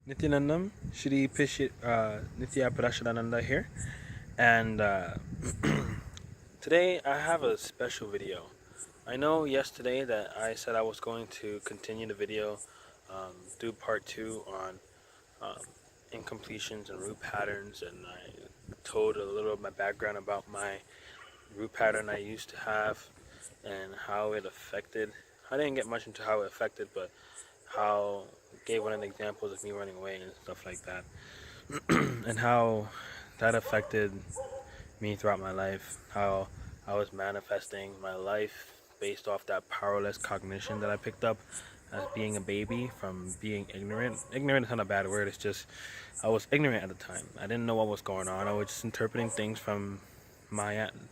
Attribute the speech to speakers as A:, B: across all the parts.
A: Nithyanandam Nithya Parasharananda here, and today I have a special video. I know yesterday that I said I was going to continue the video, do part 2 on um, incompletions and root patterns, and I told a little of my background about my root pattern I used to have and how it affected. I didn't get much into how it affected, but how gave one of the examples of me running away and stuff like that, and how that affected me throughout my life. How I was manifesting my life based off that powerless cognition that I picked up as being a baby from being ignorant. Ignorant is not a bad word. It's just I was ignorant at the time. I didn't know what was going on. I was just interpreting things from my end.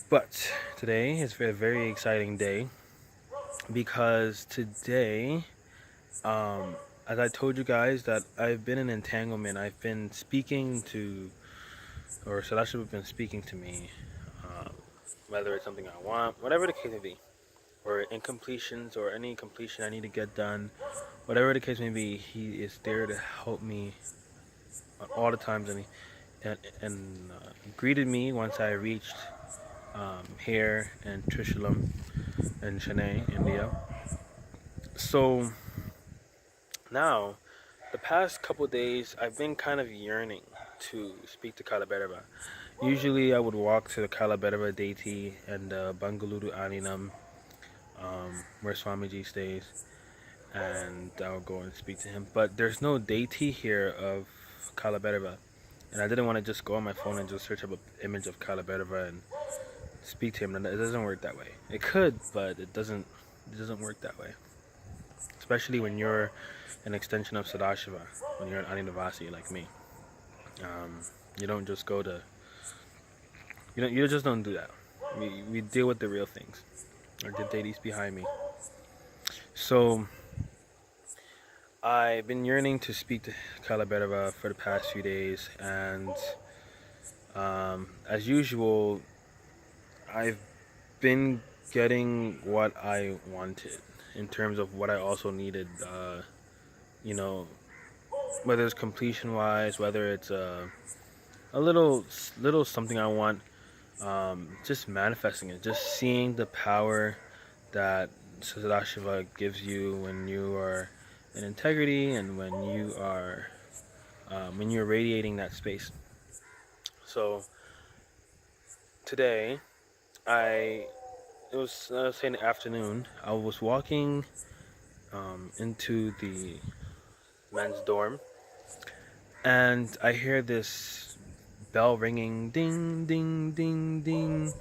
A: But today is a very exciting day because today, as I told you guys, that I've been in entanglement. I've been speaking to, or Sadashiva have been speaking to me, whether it's something I want, whatever the case may be, or incompletions or any completion I need to get done, whatever the case may be, he is there to help me all the times, and greeted me once I reached here in Trishulam in Chennai, India. So now, the past couple days, I've been kind of yearning to speak to Kalaberva. Usually, I would walk to the Kalaberva deity and Bangalore Aninam, where Swamiji stays, and I would go and speak to him. But there's no deity here of Kalaberva, and I didn't want to just go on my phone and just search up an image of Kalaberva and speak to him. And it doesn't work that way. It could, but it doesn't. It doesn't work that way. Especially when you're an extension of Sadashiva, when you're an Adinavasi like me. You don't just go to, you just don't do that. We deal with the real things, or the deities behind me. So, I've been yearning to speak to Kalaberva for the past few days, and as usual, I've been getting what I wanted in terms of what I also needed, whether it's completion wise, whether it's a little something I want, just manifesting it, just seeing the power that Sadashiva gives you when you are in integrity and when you're radiating that space. So today, it was, let's say, in the afternoon. I was walking into the men's dorm, and I hear this bell ringing, ding, ding, ding, ding,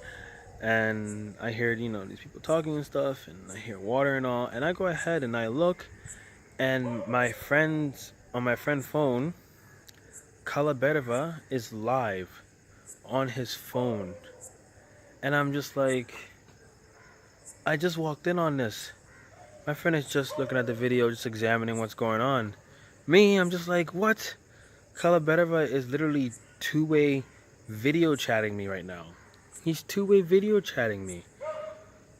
A: and I hear, these people talking and stuff, and I hear water and all, and I go ahead and I look, and on my friend's phone, Kalaberva is live on his phone, and I'm just like, I just walked in on this. My friend is just looking at the video, just examining what's going on. Me, I'm just like, what? Kalaberva is literally two-way video chatting me right now. He's two-way video chatting me.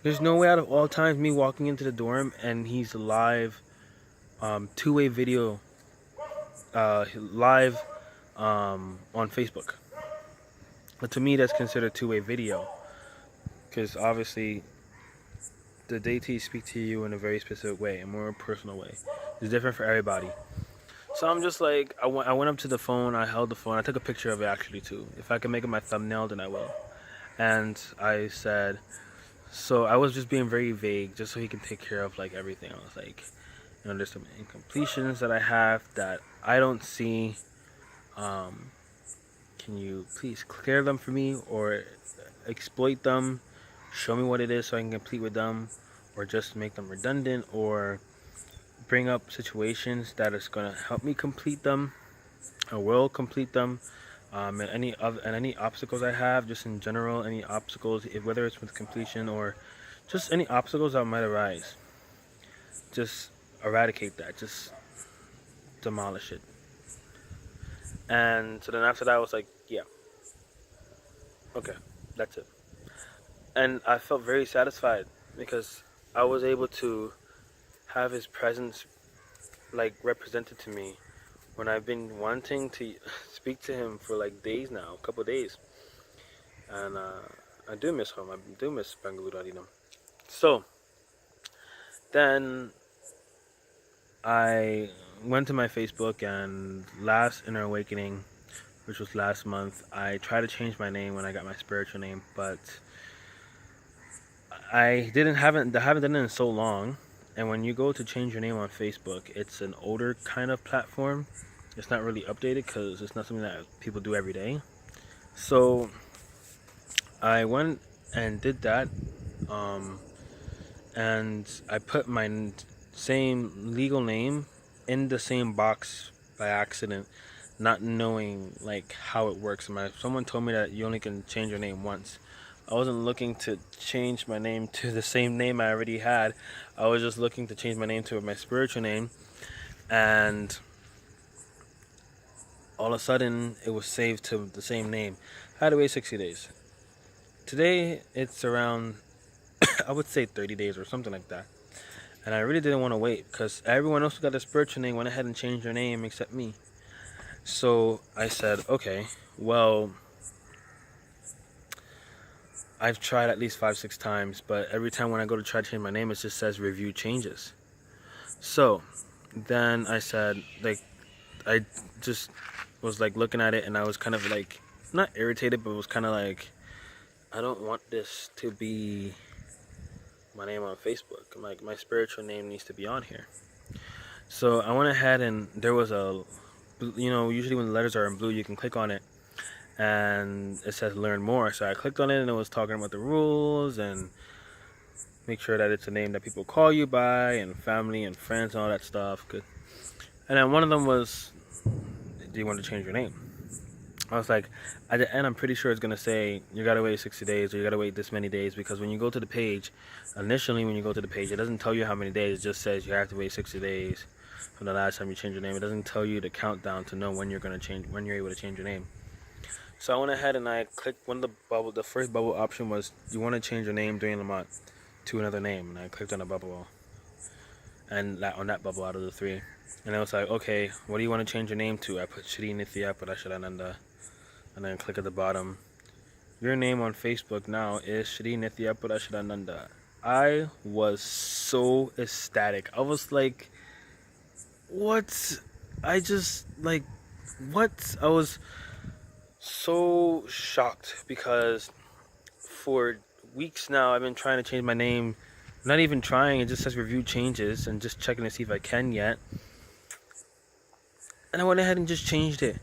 A: There's no way out of all times me walking into the dorm and he's live, two-way video, live on Facebook. But to me, that's considered two-way video, because obviously the deities speak to you in a very specific way, a more personal way. It's different for everybody. So I'm just like, I went up to the phone, I held the phone, I took a picture of it actually too. If I can make it my thumbnail, then I will. And I said, so I was just being very vague, just so he can take care of like everything. I was like, there's some incompletions that I have that I don't see. Can you please clear them for me, or exploit them? Show me what it is so I can complete with them, or just make them redundant, or bring up situations that is going to help me complete them, or will complete them, and any obstacles I have, just in general, any obstacles, whether it's with completion or just any obstacles that might arise, just eradicate that, just demolish it. And so then after that I was like, yeah, okay, that's it. And I felt very satisfied because I was able to have his presence like represented to me when I've been wanting to speak to him for like days now, a couple of days, and I do miss home. I do miss Bangalore. So then I went to my Facebook, and last Inner Awakening, which was last month, I tried to change my name when I got my spiritual name, but I haven't done it in so long. And when you go to change your name on Facebook, it's an older kind of platform. It's not really updated because it's not something that people do every day. So I went and did that, and I put my same legal name in the same box by accident, not knowing like how it works. Someone told me that you only can change your name once. I wasn't looking to change my name to the same name I already had. I was just looking to change my name to my spiritual name, and all of a sudden it was saved to the same name. I had to wait 60 days. Today it's around I would say 30 days or something like that. And I really didn't want to wait because everyone else who got a spiritual name went ahead and changed their name except me. So I said, okay, well, I've tried at least 5-6 times, but every time when I go to try to change my name, it just says review changes. So then I said, like, I just was like looking at it, and I was kind of like, not irritated, but it was kind of like, I don't want this to be my name on Facebook. Like, my spiritual name needs to be on here. So I went ahead, and there was usually when the letters are in blue, you can click on it and it says learn more. So I clicked on it, and it was talking about the rules and make sure that it's a name that people call you by, and family and friends and all that stuff. Good. And then one of them was, do you want to change your name? I was like, at the end, I'm pretty sure it's going to say you got to wait 60 days or you got to wait this many days, because when you go to the page, initially when you go to the page, it doesn't tell you how many days. It just says you have to wait 60 days from the last time you change your name. It doesn't tell you the countdown to know when you're able to change your name. So I went ahead and I clicked the first bubble option was, you want to change your name during the month to another name. And I clicked on the bubble, and on that bubble out of the 3. And I was like, okay, what do you want to change your name to? I put Shri Nithya Parasharananda. And then click at the bottom. Your name on Facebook now is Shri Nithya Parasharananda. I was so ecstatic. I was like, what? I was so shocked because for weeks now I've been trying to change my name. Not even trying, it just says review changes and just checking to see if I can yet. And I went ahead and just changed it.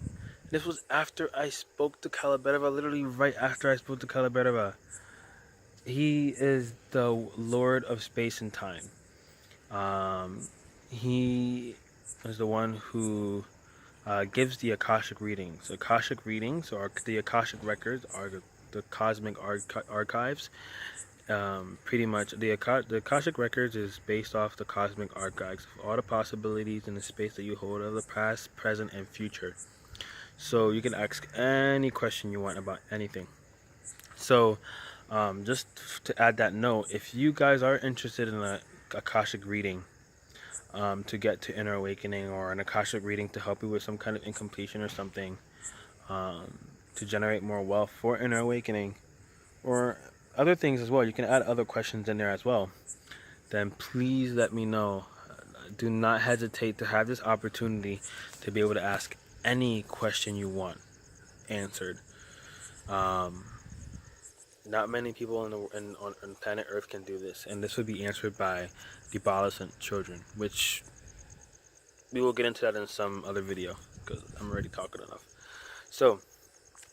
A: This was after I spoke to Kalaberva, literally right after I spoke to Kalaberva. He is the Lord of space and time. He is the one who gives the Akashic readings. Akashic readings, or the Akashic records, are the cosmic archives. Pretty much, the Akashic records is based off the cosmic archives of all the possibilities in the space that you hold of the past, present, and future. So you can ask any question you want about anything. So just to add that note, if you guys are interested in a Akashic reading to get to Inner Awakening, or an Akashic reading to help you with some kind of incompletion or something, to generate more wealth for Inner Awakening, or other things as well, you can add other questions in there as well, then please let me know. Do not hesitate to have this opportunity to be able to ask any question you want answered. Not many people on planet Earth can do this, and this would be answered by the adolescent children, which we will get into that in some other video because I'm already talking enough. So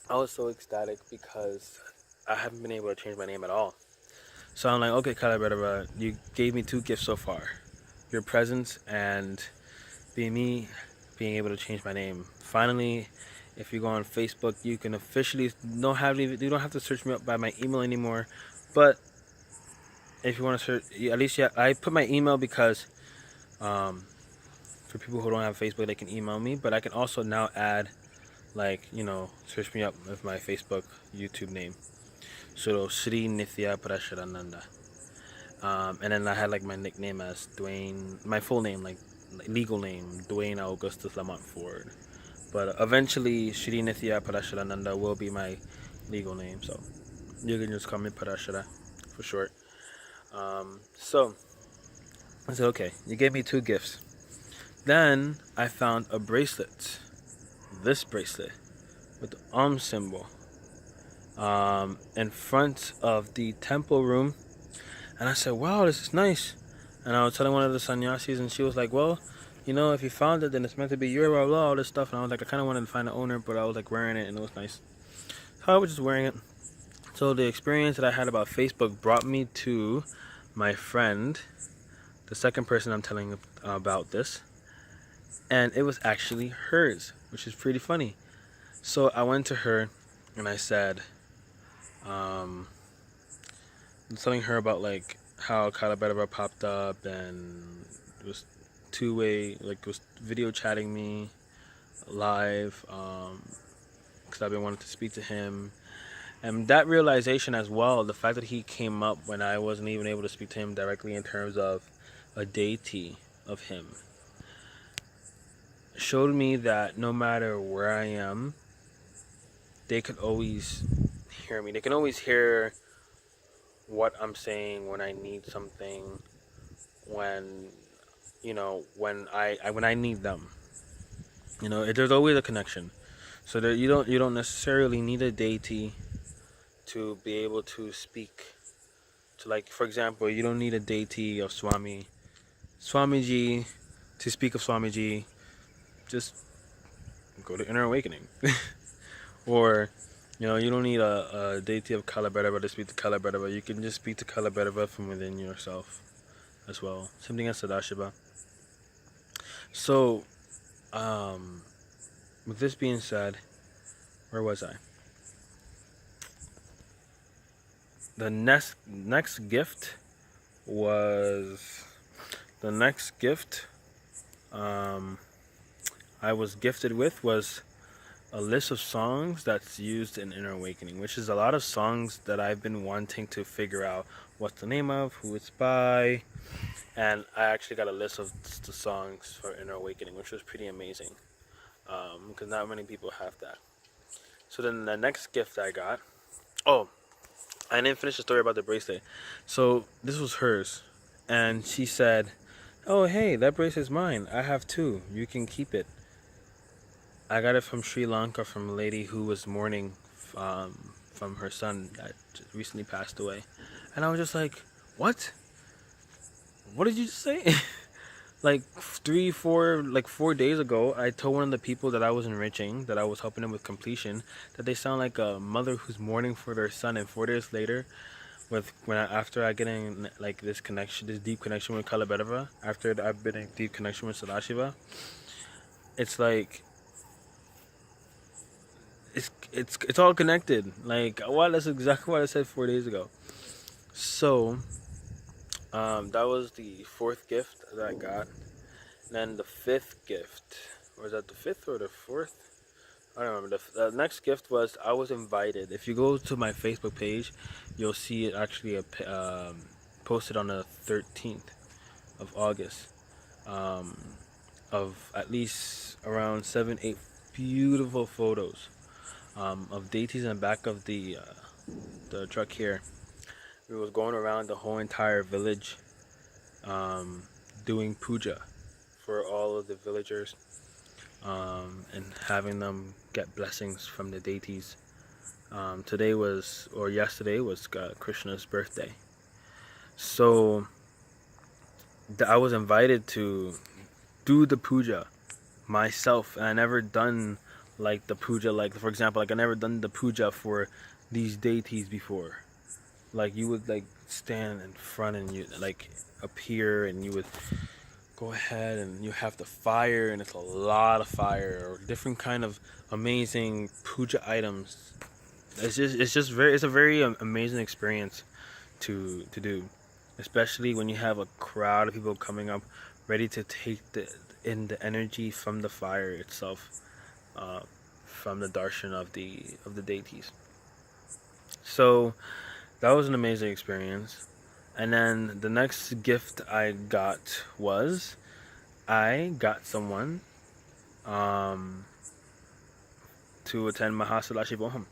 A: I was so ecstatic because I haven't been able to change my name at all. So I'm like, okay, Kalaberva, you gave me 2 gifts so far: your presence and being able to change my name. Finally, if you go on Facebook, you can officially you don't have to search me up by my email anymore. But if you want to search, at least I put my email because for people who don't have Facebook, they can email me. But I can also now add, search me up with my Facebook YouTube name. So Shri Nithya Parasharananda. And then I had my nickname as Dwayne, my full name, legal name, Dwayne Augustus Lamont Ford. But eventually, Shri Nithya Parasharananda will be my legal name, so you can just call me Parashara for short. So I said, okay, you gave me 2 gifts. Then I found a bracelet, this bracelet with the symbol, in front of the temple room, and I said, wow, this is nice. And I was telling one of the sannyasis, and she was like, well, if you found it, then it's meant to be your, blah, blah, all this stuff. And I was like, I kind of wanted to find the owner, but I was like wearing it, and it was nice. So I was just wearing it. So the experience that I had about Facebook brought me to my friend, the second person I'm telling about this, and it was actually hers, which is pretty funny. So I went to her, and I said, telling her about like how Kalabedava popped up, and it was 2-way, like it was video chatting me live, because I've been wanting to speak to him. And that realization as well, the fact that he came up when I wasn't even able to speak to him directly in terms of a deity of him, showed me that no matter where I am, they could always hear me. They can always hear what I'm saying when I need something, when when I need them. There's always a connection. So that you don't necessarily need a deity to be able to speak to, like, for example, you don't need a deity of Swamiji to speak of Swamiji. Just go to Inner Awakening. Or you don't need a deity of Kalabedava to speak to Kalabedava. You can just speak to Kalabedava from within yourself as well. Same thing as Sadashiva. So with this being said, where was I? The next gift I was gifted with was a list of songs that's used in Inner Awakening, which is a lot of songs that I've been wanting to figure out what's the name of, who it's by, and I actually got a list of the songs for Inner Awakening, which was pretty amazing, because not many people have that. So then the next gift I got, I didn't finish the story about the bracelet. So this was hers, and she said, oh hey, that bracelet's mine, I have 2, you can keep it. I got it from Sri Lanka, from a lady who was mourning from her son that just recently passed away. And I was just like, what did you just say? Like 4 days ago, I told one of the people that I was enriching, that I was helping them with completion, that they sound like a mother who's mourning for their son. And 4 days later, after I get in like this deep connection with Kalabedava, after I've been in deep connection with Sadashiva, it's like it's all connected. Like, that's exactly what I said 4 days ago. So that was the 4th gift that I got. And then the 5th gift, was that the 5th or the 4th? I don't remember. The next gift was, I was invited. If you go to my Facebook page, you'll see it actually posted on the 13th of August, of at least around 7-8 beautiful photos of deities in the back of the truck here. We was going around the whole entire village, doing puja for all of the villagers, and having them get blessings from the deities. Yesterday was Krishna's birthday, so I was invited to do the puja myself, and I never done like the puja, like for example, like I never done the puja for these deities before. Like you would like stand in front and you like appear, and you would go ahead and you have the fire, and it's a lot of fire or different kind of amazing puja items. It's a very amazing experience to do, especially when you have a crowd of people coming up ready to take in the energy from the fire itself, from the darshan of the deities. So that was an amazing experience. And then the next gift I got was I got someone to attend Mahasadashi Voham.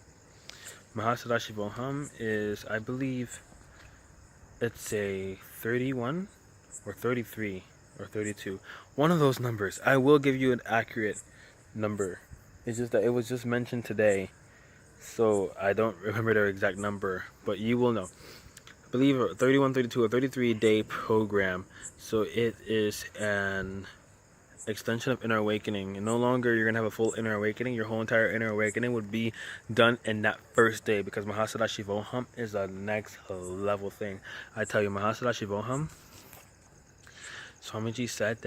A: Mahasadashi Voham is, I believe, it's a 31 or 33 or 32. One of those numbers. I will give you an accurate number. It's just that it was just mentioned today, so I don't remember their exact number, but you will know. I believe a 31, 32, or 33-day program. So it is an extension of inner awakening, and no longer you're gonna have a full inner awakening. Your whole entire inner awakening would be done in that first day, because Mahasadashi Voham is a next level thing. I tell you, Mahasadashi Voham, Swamiji said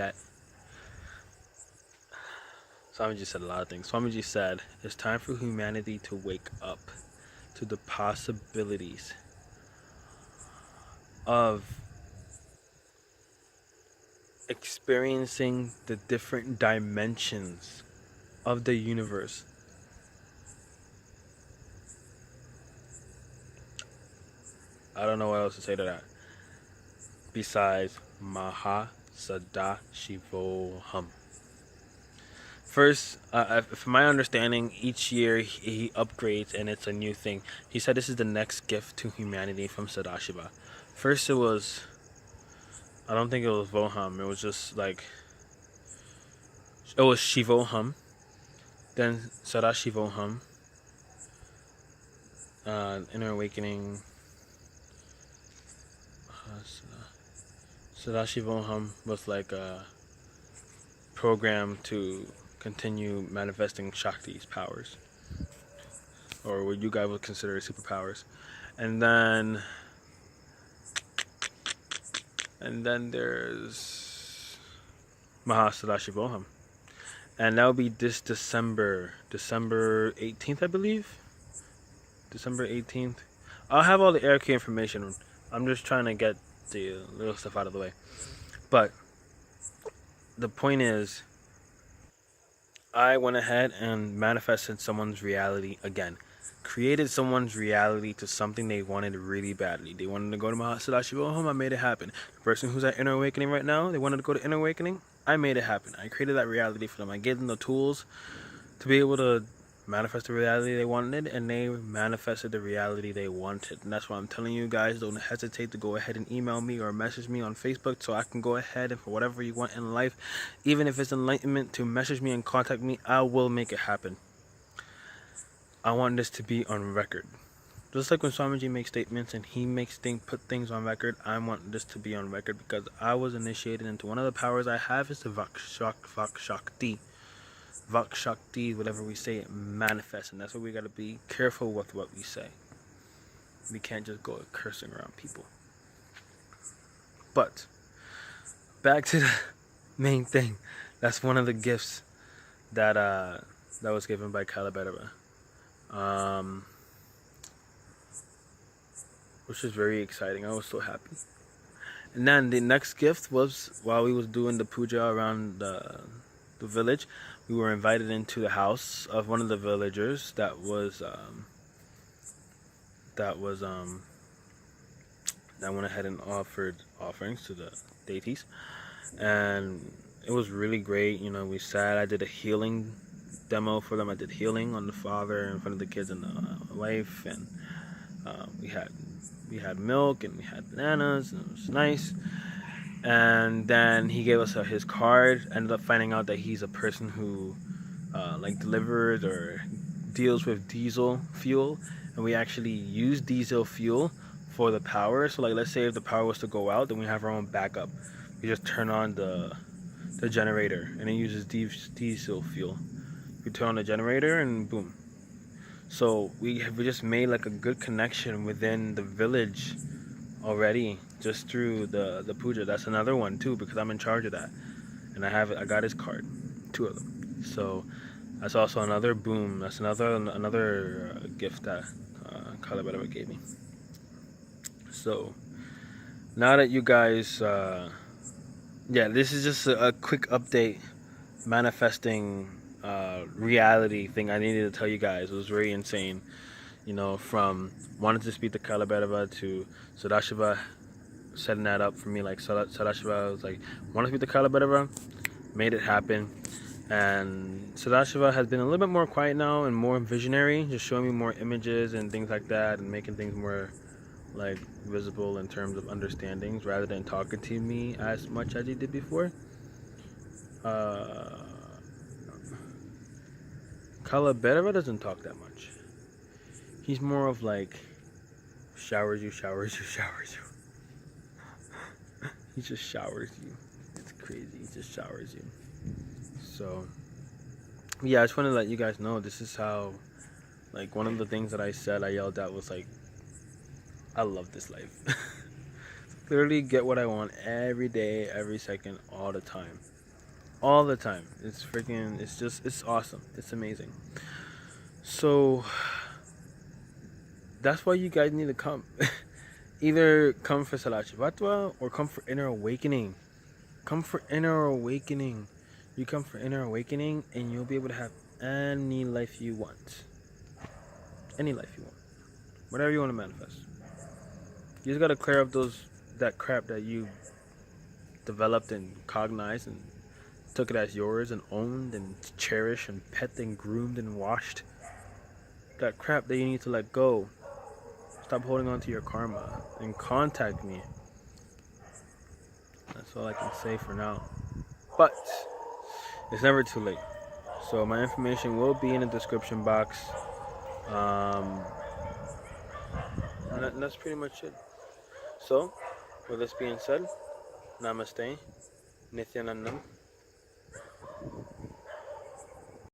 A: a lot of things. Swamiji said it's time for humanity to wake up to the possibilities of experiencing the different dimensions of the universe. I don't know what else to say to that besides Mahasadashi-voham. First, from my understanding, each year he upgrades and it's a new thing. He said this is the next gift to humanity from Sadashiva. First it was, I don't think it was Voham, it was just like, it was Shivoham, then Sadashivoham, Inner Awakening, Sadashivoham was like a program to continue manifesting Shakti's powers, or what you guys would consider superpowers. And then there's Mahasadashi-voham, and that'll be this December 18th, I believe. December 18th. I'll have all the air key information. I'm just trying to get the little stuff out of the way. But the point is, I went ahead and manifested someone's reality again. Created someone's reality to something they wanted really badly. They wanted to go to Mahasadashi-voham, I made it happen. The person who's at Inner Awakening right now, they wanted to go to Inner Awakening, I made it happen. I created that reality for them. I gave them the tools to be able to manifest the reality they wanted, and they manifested the reality they wanted. And that's why I'm telling you guys, don't hesitate to go ahead and email me or message me on Facebook, so I can go ahead and for whatever you want in life, even if it's enlightenment, to message me and contact me, I will make it happen. I want this to be on record. Just like when Swamiji makes statements and he put things on record, I want this to be on record, because I was initiated into one of the powers I have is the Vakshakti. Vakshakti, whatever we say, it manifests, and that's why we gotta be careful with what we say. We can't just go cursing around people. But back to the main thing. That's one of the gifts that was given by Kalabhadava. Which is very exciting. I was so happy. And then the next gift was, while we was doing the puja around the village, we were invited into the house of one of the villagers that went ahead and offered offerings to the deities, and it was really great. You know, we sat. I did a healing demo for them. I did healing on the father in front of the kids and the wife, and we had milk and we had bananas, and it was nice. And then he gave us his card. Ended up finding out that he's a person who like delivers or deals with diesel fuel, and we actually use diesel fuel for the power. So like, let's say if the power was to go out, then we have our own backup. We just turn on the generator, and it uses diesel fuel. We turn on the generator and boom. So we just made like a good connection within the village already, just through the puja. That's another one too, because I'm in charge of that, and I got his card, 2 of them. So that's also another boom. That's another gift that Kalabhadava gave me. So now that you guys, this is just a quick update, manifesting reality thing I needed to tell you guys. It was very insane. You know, from wanting to speak to Kalabhadava to Sadashiva setting that up for me. Like Sadashiva was like, want to speak to Kalabhadava? made it happen. And Sadashiva has been a little bit more quiet now and more visionary, just showing me more images and things like that, and making things more like visible in terms of understandings rather than talking to me as much as he did before. Kalaberva doesn't talk that much. He's more of like showers you. He just showers you. It's crazy. He just showers you. So yeah, I just want to let you guys know this is how, like, one of the things that I said, I yelled out was like, I love this life. Literally get what I want every day, every second, all the time. All the time. It's freaking, it's awesome. It's amazing. So that's why you guys need to come. Either come for Salachivatwa or come for inner awakening. Come for inner awakening. You come for inner awakening and you'll be able to have any life you want. Any life you want. Whatever you want to manifest. You just gotta clear up that crap that you developed and cognized and took it as yours and owned and cherished and pet and groomed and washed. That crap that you need to let go. Stop holding on to your karma and contact me. That's all I can say for now. But it's never too late. So my information will be in the description box. And that's pretty much it. So, with this being said, Namaste, Nithyanandam.